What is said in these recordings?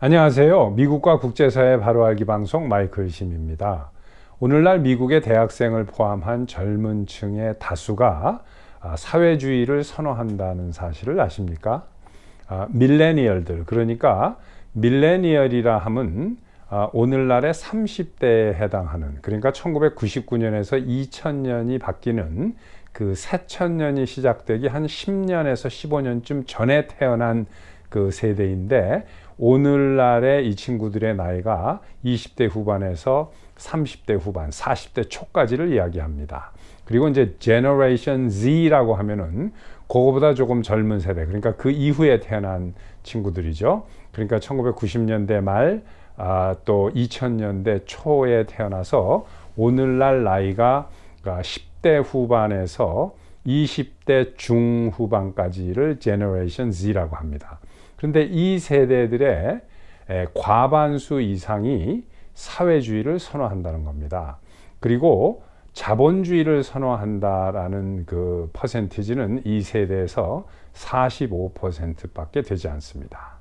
안녕하세요. 미국과 국제사회 바로알기 방송 마이클 심입니다. 오늘날 미국의 대학생을 포함한 젊은 층의 다수가 사회주의를 선호한다는 사실을 아십니까? 밀레니얼들, 그러니까 밀레니얼이라 함은 오늘날의 30대에 해당하는, 그러니까 1999년에서 2000년이 바뀌는 그 새천년이 시작되기 한 10년에서 15년쯤 전에 태어난 그 세대인데, 오늘날의 이 친구들의 나이가 20대 후반에서 30대 후반, 40대 초까지를 이야기합니다. 그리고 이제 Generation Z라고 하면은 그거보다 조금 젊은 세대, 그러니까 그 이후에 태어난 친구들이죠. 그러니까 1990년대 말, 또 2000년대 초에 태어나서 오늘날 나이가 10대 후반에서 20대 중후반까지를 Generation Z라고 합니다. 그런데 이 세대들의 과반수 이상이 사회주의를 선호한다는 겁니다. 그리고 자본주의를 선호한다라는 그 퍼센티지는 이 세대에서 45%밖에 되지 않습니다.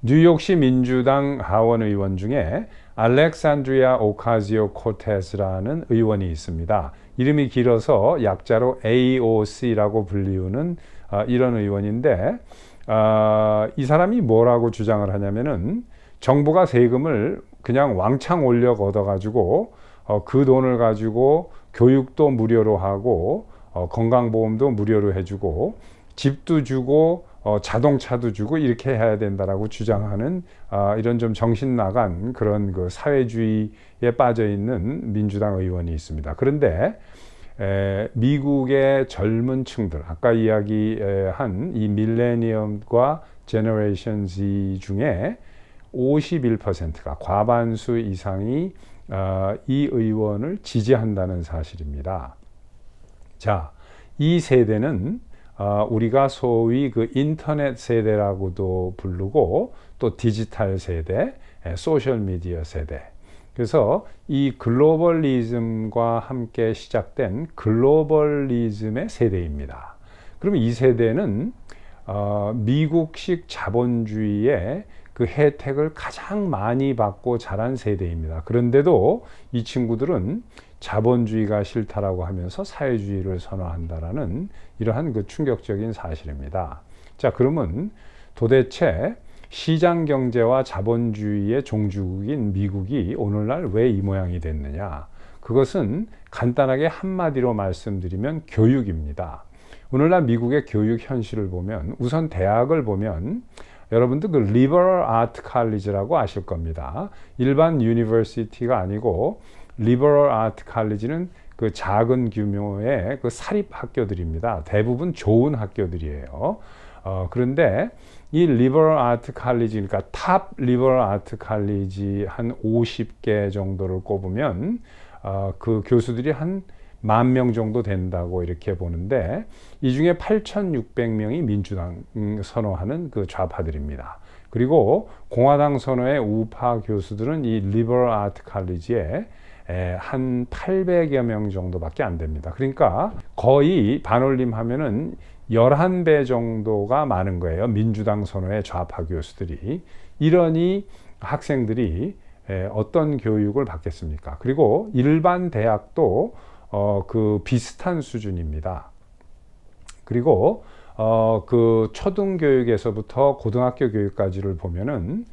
뉴욕시 민주당 하원 의원 중에 알렉산드리아 오카지오 코테스라는 의원이 있습니다. 이름이 길어서 약자로 AOC라고 불리우는 이런 의원인데, 이 사람이 뭐라고 주장을 하냐면은 정부가 세금을 그냥 왕창 올려 걷어가지고 그 돈을 가지고 교육도 무료로 하고 건강보험도 무료로 해주고 집도 주고 자동차도 주고 이렇게 해야 된다라고 주장하는 이런 좀 정신 나간 그런 그 사회주의에 빠져 있는 민주당 의원이 있습니다. 그런데 미국의 젊은 층들, 아까 이야기한 이 밀레니엄과 제너레이션 Z 중에 51%가 과반수 이상이 이 의원을 지지한다는 사실입니다. 자, 이 세대는 우리가 소위 그 인터넷 세대라고도 부르고 또 디지털 세대, 소셜미디어 세대. 그래서 이 글로벌리즘과 함께 시작된 글로벌리즘의 세대입니다. 그러면 이 세대는 미국식 자본주의의 그 혜택을 가장 많이 받고 자란 세대입니다. 그런데도 이 친구들은 자본주의가 싫다라고 하면서 사회주의를 선호한다라는 이러한 그 충격적인 사실입니다. 자, 그러면 도대체 시장 경제와 자본주의의 종주국인 미국이 오늘날 왜 이 모양이 됐느냐? 그것은 간단하게 한마디로 말씀드리면 교육입니다. 오늘날 미국의 교육 현실을 보면, 우선 대학을 보면 여러분들 그 리버럴 아트 칼리지라고 아실 겁니다. 일반 유니버시티가 아니고 리버럴 아트 칼리지는 그 작은 규모의 그 사립 학교들입니다. 대부분 좋은 학교들이에요. 그런데 이 리버럴 아트 칼리지, 그러니까 탑 리버럴 아트 칼리지 한 50개 정도를 꼽으면 그 교수들이 한 10,000명 정도 된다고 이렇게 보는데, 이 중에 8,600명이 민주당 선호하는 그 좌파들입니다. 그리고 공화당 선호의 우파 교수들은 이 리버럴 아트 칼리지에 한 800여 명 정도밖에 안 됩니다. 그러니까 거의 반올림 하면은 11배 정도가 많은 거예요. 민주당 선호의 좌파 교수들이. 이러니 학생들이 어떤 교육을 받겠습니까? 그리고 일반 대학도 그 비슷한 수준입니다. 그리고 그 초등교육에서부터 고등학교 교육까지를 보면은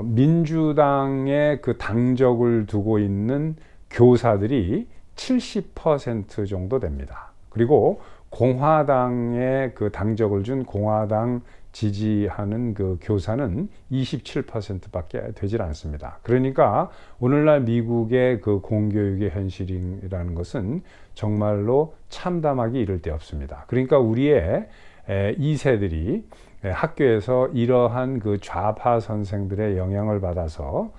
민주당의 그 당적을 두고 있는 교사들이 70% 정도 됩니다. 그리고 공화당의 그 당적을 준 공화당 지지하는 그 교사는 27%밖에 되질 않습니다. 그러니까 오늘날 미국의 그 공교육의 현실이라는 것은 정말로 참담하기 이를 데 없습니다. 그러니까 우리의 2세들이 학교에서 이러한 그 좌파 선생들의 영향을 받아서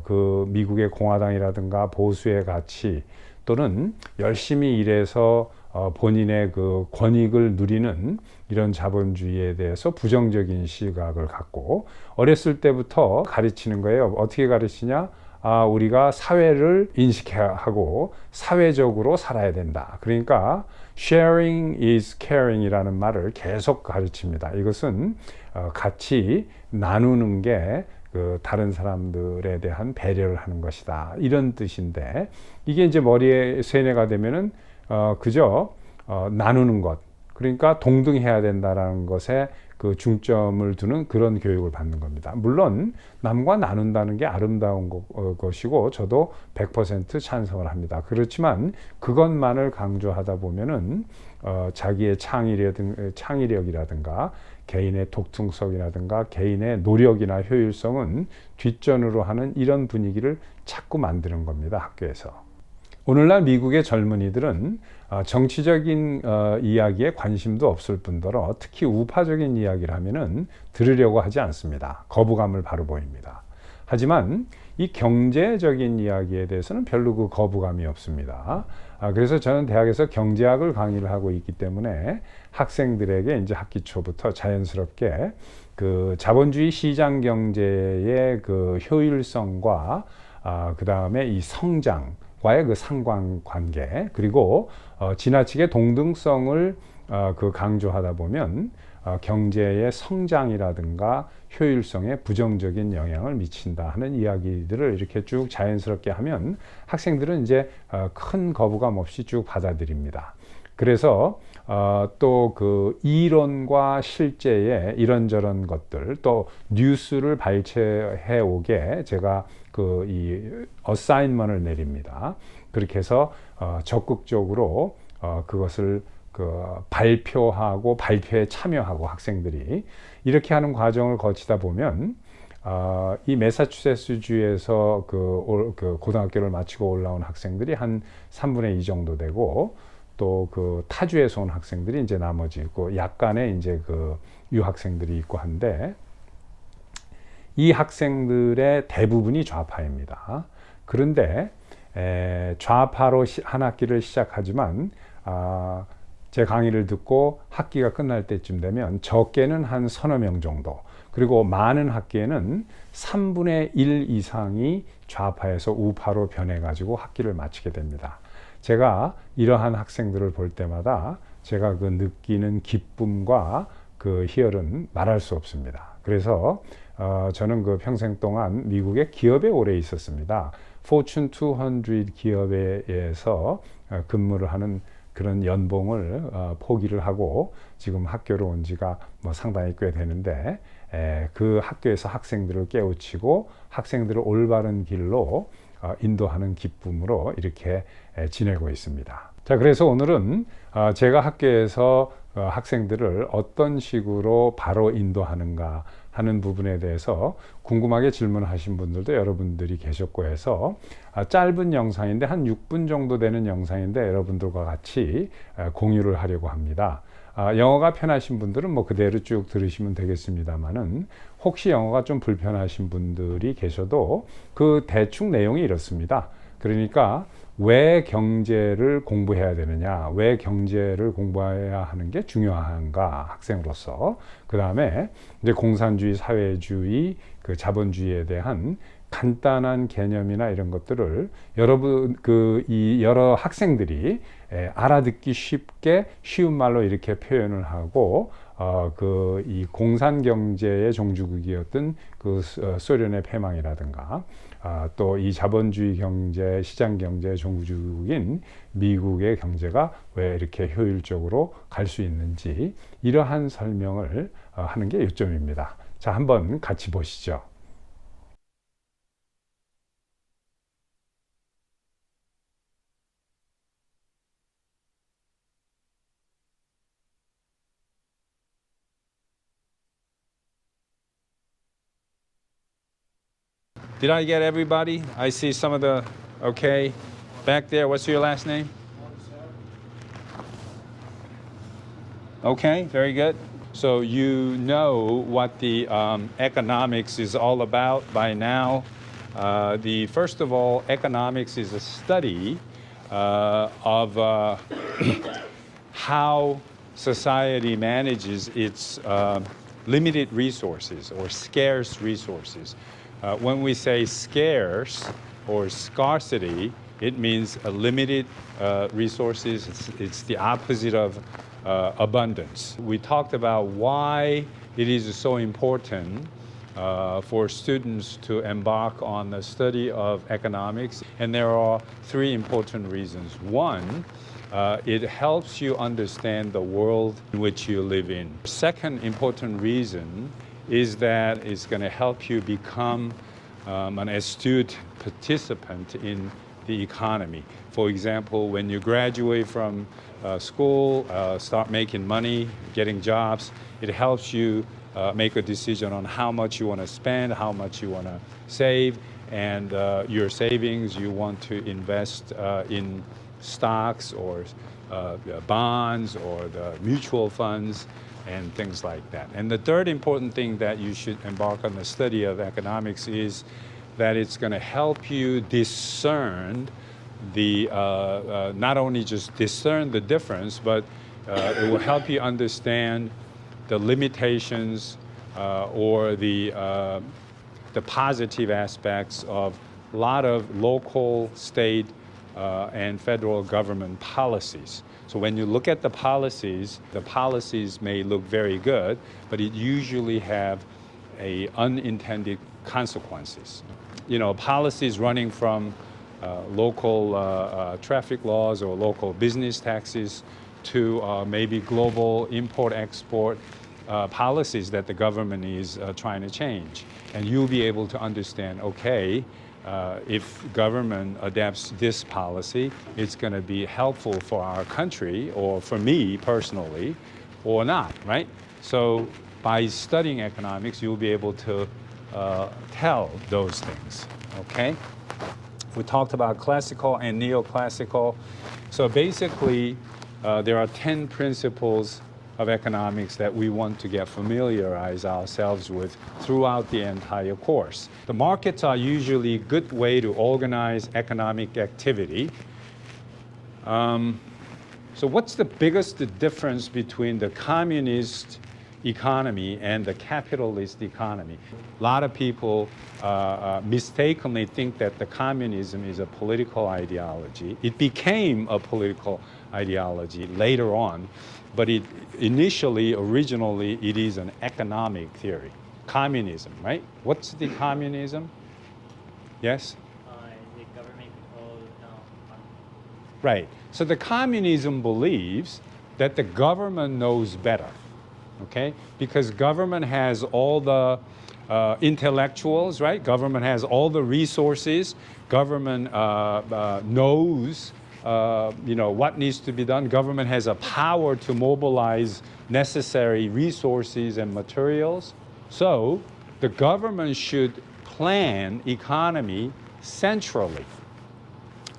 그 미국의 공화당이라든가 보수의 가치, 또는 열심히 일해서 본인의 그 권익을 누리는 이런 자본주의에 대해서 부정적인 시각을 갖고 어렸을 때부터 가르치는 거예요. 어떻게 가르치냐? 우리가 사회를 인식하고 사회적으로 살아야 된다. 그러니까 sharing is caring 이라는 말을 계속 가르칩니다. 이것은 같이 나누는 게 그 다른 사람들에 대한 배려를 하는 것이다. 이런 뜻인데 이게 이제 머리에 세뇌가 되면은 그저 나누는 것, 그러니까 동등해야 된다라는 것에 그 중점을 두는 그런 교육을 받는 겁니다. 물론 남과 나눈다는 게 아름다운 것이고 저도 100% 찬성을 합니다. 그렇지만 그것만을 강조하다 보면은 자기의 창의력이라든가 개인의 독특성이라든가 개인의 노력이나 효율성은 뒷전으로 하는 이런 분위기를 자꾸 만드는 겁니다. 학교에서. 오늘날 미국의 젊은이들은 정치적인 이야기에 관심도 없을 뿐더러 특히 우파적인 이야기를 하면은 들으려고 하지 않습니다. 거부감을 바로 보입니다. 하지만 이 경제적인 이야기에 대해서는 별로 그 거부감이 없습니다. 그래서 저는 대학에서 경제학을 강의를 하고 있기 때문에 학생들에게 이제 학기 초부터 자연스럽게 그 자본주의 시장 경제의 그 효율성과 그 다음에 이 성장과의 그 상관관계, 그리고 지나치게 동등성을 그 강조하다 보면 경제의 성장이라든가 효율성에 부정적인 영향을 미친다 하는 이야기들을 이렇게 쭉 자연스럽게 하면 학생들은 이제 큰 거부감 없이 쭉 받아들입니다. 그래서 또 그 이론과 실제의 이런저런 것들, 또 뉴스를 발췌해 오게 제가 그 이 어사인먼을 내립니다. 그렇게 해서 적극적으로 그것을 그 발표하고 발표에 참여하고 학생들이 이렇게 하는 과정을 거치다 보면 이 매사추세츠주에서 그 고등학교를 마치고 올라온 학생들이 한 3분의 2 정도 되고, 또 그 타주에서 온 학생들이 이제 나머지 있고 약간의 이제 그 유학생들이 있고 한데, 이 학생들의 대부분이 좌파입니다. 그런데 좌파로 한 학기를 시작하지만 제 강의를 듣고 학기가 끝날 때쯤 되면 적게는 한 서너 명 정도, 그리고 많은 학기에는 3분의 1 이상이 좌파에서 우파로 변해가지고 학기를 마치게 됩니다. 제가 이러한 학생들을 볼 때마다 제가 그 느끼는 기쁨과 그 희열은 말할 수 없습니다. 그래서 저는 그 평생 동안 미국의 기업에 오래 있었습니다. 포춘 200 기업에서 근무를 하는 그런 연봉을 포기를 하고 지금 학교로 온 지가 뭐 상당히 꽤 되는데, 그 학교에서 학생들을 깨우치고 학생들을 올바른 길로 인도하는 기쁨으로 이렇게 지내고 있습니다. 자, 그래서 오늘은 제가 학교에서 학생들을 어떤 식으로 바로 인도하는가 하는 부분에 대해서 궁금하게 질문하신 분들도 여러분들이 계셨고 해서 짧은 영상인데 한 6분 정도 되는 영상인데 여러분들과 같이 공유를 하려고 합니다. 영어가 편하신 분들은 뭐 그대로 쭉 들으시면 되겠습니다만은, 혹시 영어가 좀 불편하신 분들이 계셔도 그 대충 내용이 이렇습니다. 그러니까 왜 경제를 공부해야 되느냐, 왜 경제를 공부해야 하는 게 중요한가 학생으로서, 그 다음에 이제 공산주의, 사회주의, 그 자본주의에 대한 간단한 개념이나 이런 것들을 여러분 이 여러 학생들이 알아듣기 쉽게 쉬운 말로 이렇게 표현을 하고 그 이 공산 경제의 종주국이었던 그 소련의 패망이라든가 또 이 자본주의 경제, 시장 경제의 종주국인 미국의 경제가 왜 이렇게 효율적으로 갈 수 있는지, 이러한 설명을 하는 게 요점입니다. 자, 한번 같이 보시죠. Did I get everybody? I see some of the, okay. Back there, what's your last name? Okay, very good. So you know what the economics is all about by now. First of all, economics is a study of how society manages its limited resources or scarce resources. When we say scarce, or scarcity, it means a limited resources. It's the opposite of abundance. We talked about why it is so important for students to embark on the study of economics, and there are three important reasons. One, it helps you understand the world in which you live in. Second important reason is that it's going to help you become an astute participant in the economy. For example, when you graduate from school, start making money, getting jobs, it helps you make a decision on how much you want to spend, how much you want to save, and your savings you want to invest in stocks or bonds or the mutual funds and things like that. And the third important thing that you should embark on the study of economics is that it's going to help you discern the, not only just discern the difference, but it will help you understand the limitations or the positive aspects of a lot of local, state, and federal government policies. So when you look at the policies may look very good, but it usually have unintended consequences. You know, policies running from local traffic laws or local business taxes to maybe global import-export policies that the government is trying to change. And you'll be able to understand, okay, if government adapts this policy, it's going to be helpful for our country or for me personally or not, right? So by studying economics, you'll be able to tell those things, okay? We talked about classical and neoclassical. So basically, there are 10 principles of economics that we want to get familiarize ourselves with throughout the entire course. The markets are usually a good way to organize economic activity. So what's the biggest difference between the communist economy and the capitalist economy? A lot of people mistakenly think that the communism is a political ideology. It became a political ideology later on, but originally, it is an economic theory. Communism, right? What's the communism? Yes? The government control. Right. So the communism believes that the government knows better, okay? Because government has all the intellectuals, right? Government has all the resources. Government knows what needs to be done. Government has a power to mobilize necessary resources and materials. So the government should plan economy centrally.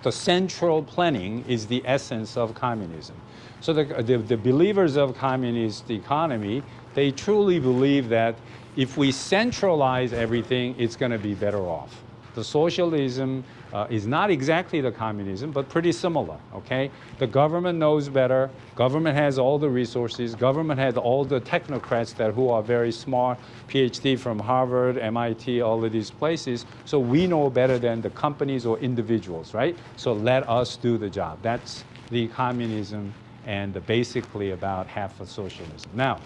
The central planning is the essence of communism. So the believers of communist economy, they truly believe that if we centralize everything, it's going to be better off. The socialism is not exactly the communism, but pretty similar, okay? The government knows better. Government has all the resources. Government has all the technocrats who are very smart, PhD from Harvard, MIT, all of these places. So we know better than the companies or individuals, right? So let us do the job. That's the communism and basically about half of socialism. Now,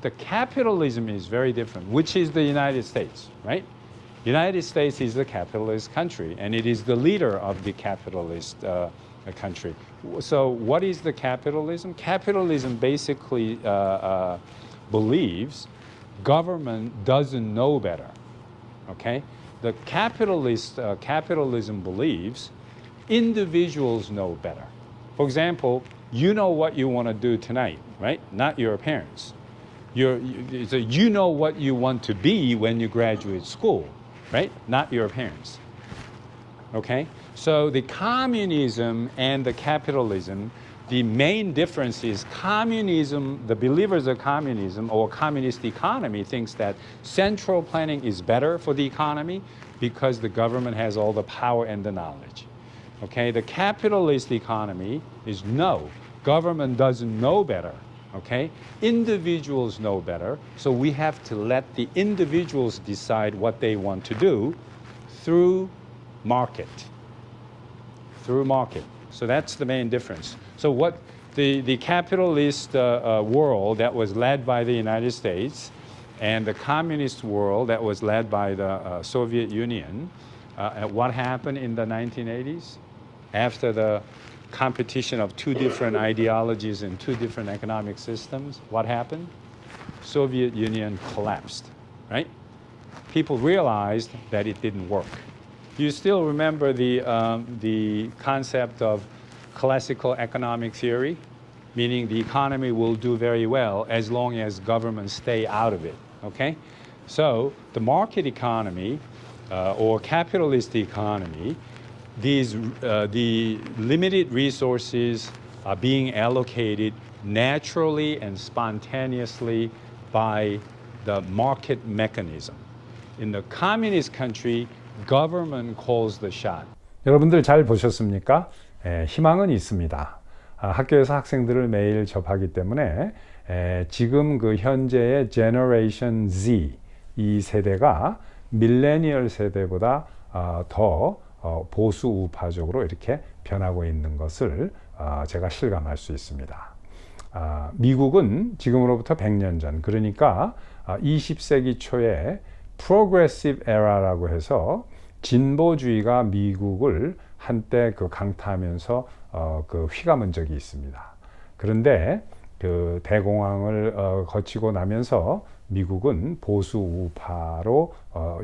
the capitalism is very different, which is the United States, right? United States is the capitalist country, and it is the leader of the capitalist country. So what is the capitalism? Capitalism basically believes government doesn't know better, okay? The capitalism believes individuals know better. For example, you know what you want to do tonight, right? Not your parents. So you know what you want to be when you graduate school, right? Not your parents. Okay? So the communism and the capitalism, the main difference is communism, the believers of communism or communist economy thinks that central planning is better for the economy because the government has all the power and the knowledge. Okay? The capitalist economy is no, government doesn't know better. Okay? Individuals know better, so we have to let the individuals decide what they want to do through market. Through market. So that's the main difference. So what the capitalist world that was led by the United States and the communist world that was led by the Soviet Union, what happened in the 1980s? After the competition of two different ideologies and two different economic systems, what happened? Soviet Union collapsed, right? People realized that it didn't work. You still remember the concept of classical economic theory, meaning the economy will do very well as long as governments stay out of it, okay? So the market economy or capitalist economy, the limited resources are being allocated naturally and spontaneously by the market mechanism. In the communist country, government calls the shot. 여러분들 잘 보셨습니까? 희망은 있습니다. 학교에서 학생들을 매일 접하기 때문에 지금 그 현재의 Generation Z 이 세대가 밀레니얼 세대보다 더 보수 우파적으로 이렇게 변하고 있는 것을 제가 실감할 수 있습니다. 미국은 지금으로부터 100년 전, 그러니까 20세기 초에 Progressive Era라고 해서 진보주의가 미국을 한때 그 강타하면서 그 휘감은 적이 있습니다. 그런데 그 대공황을 거치고 나면서 미국은 보수 우파로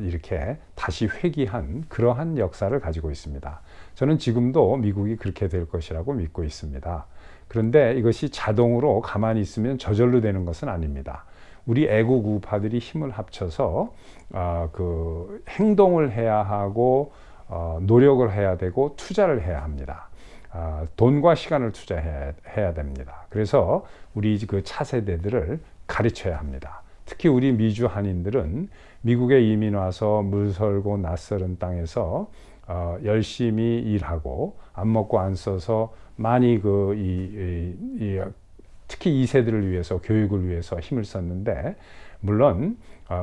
이렇게 다시 회귀한 그러한 역사를 가지고 있습니다. 저는 지금도 미국이 그렇게 될 것이라고 믿고 있습니다. 그런데 이것이 자동으로 가만히 있으면 저절로 되는 것은 아닙니다. 우리 애국 우파들이 힘을 합쳐서 그 행동을 해야 하고 노력을 해야 되고 투자를 해야 합니다. 돈과 시간을 투자해야 됩니다. 그래서 우리 그 차세대들을 가르쳐야 합니다. 특히 우리 미주 한인들은 미국에 이민 와서 물설고 낯설은 땅에서 열심히 일하고 안 먹고 안 써서 많이 특히 2세들을 위해서 교육을 위해서 힘을 썼는데, 물론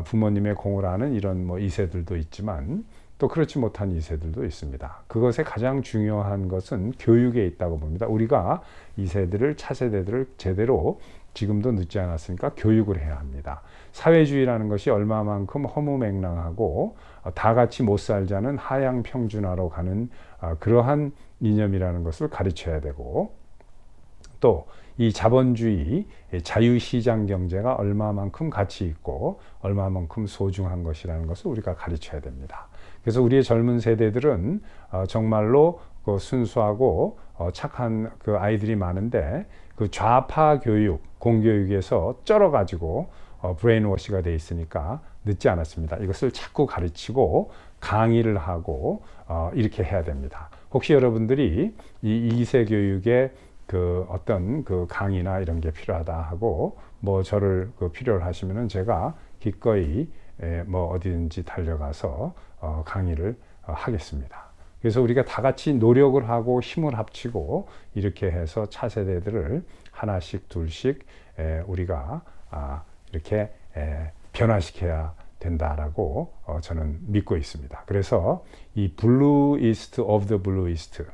부모님의 공을 아는 이런 뭐 2세들도 있지만 또 그렇지 못한 2세들도 있습니다. 그것의 가장 중요한 것은 교육에 있다고 봅니다. 우리가 2세들을 차세대들을 제대로 지금도 늦지 않았으니까 교육을 해야 합니다. 사회주의라는 것이 얼마만큼 허무맹랑하고 다 같이 못 살자는 하향 평준화로 가는 그러한 이념이라는 것을 가르쳐야 되고, 또 이 자본주의 자유시장 경제가 얼마만큼 가치 있고 얼마만큼 소중한 것이라는 것을 우리가 가르쳐야 됩니다. 그래서 우리의 젊은 세대들은 정말로 그 순수하고 착한 그 아이들이 많은데, 그 좌파 교육, 공교육에서 쩔어가지고 브레인워시가 돼 있으니까 늦지 않았습니다. 이것을 자꾸 가르치고 강의를 하고 이렇게 해야 됩니다. 혹시 여러분들이 이 2세 교육에 그 어떤 그 강의나 이런 게 필요하다 하고 뭐 저를 그 필요로 하시면은 제가 기꺼이 뭐 어디든지 달려가서 강의를 하겠습니다. 그래서 우리가 다 같이 노력을 하고 힘을 합치고 이렇게 해서 차세대들을 하나씩 둘씩 우리가 이렇게 변화시켜야 된다라고 저는 믿고 있습니다. 그래서 이 블루이스트 오브 더 블루이스트,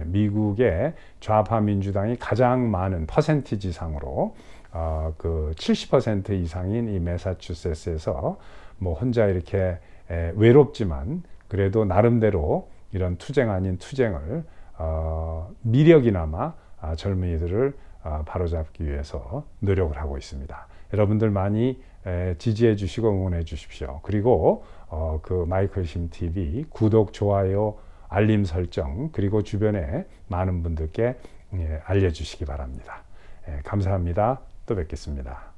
미국의 좌파 민주당이 가장 많은 퍼센티지상으로 그 70% 이상인 이 매사추세츠에서 뭐 혼자 이렇게 외롭지만 그래도 나름대로 이런 투쟁 아닌 투쟁을 미력이나마 젊은이들을 바로잡기 위해서 노력을 하고 있습니다. 여러분들 많이 지지해 주시고 응원해 주십시오. 그리고 그 마이클심 TV 구독, 좋아요, 알림 설정, 그리고 주변에 많은 분들께 알려주시기 바랍니다. 감사합니다. 또 뵙겠습니다.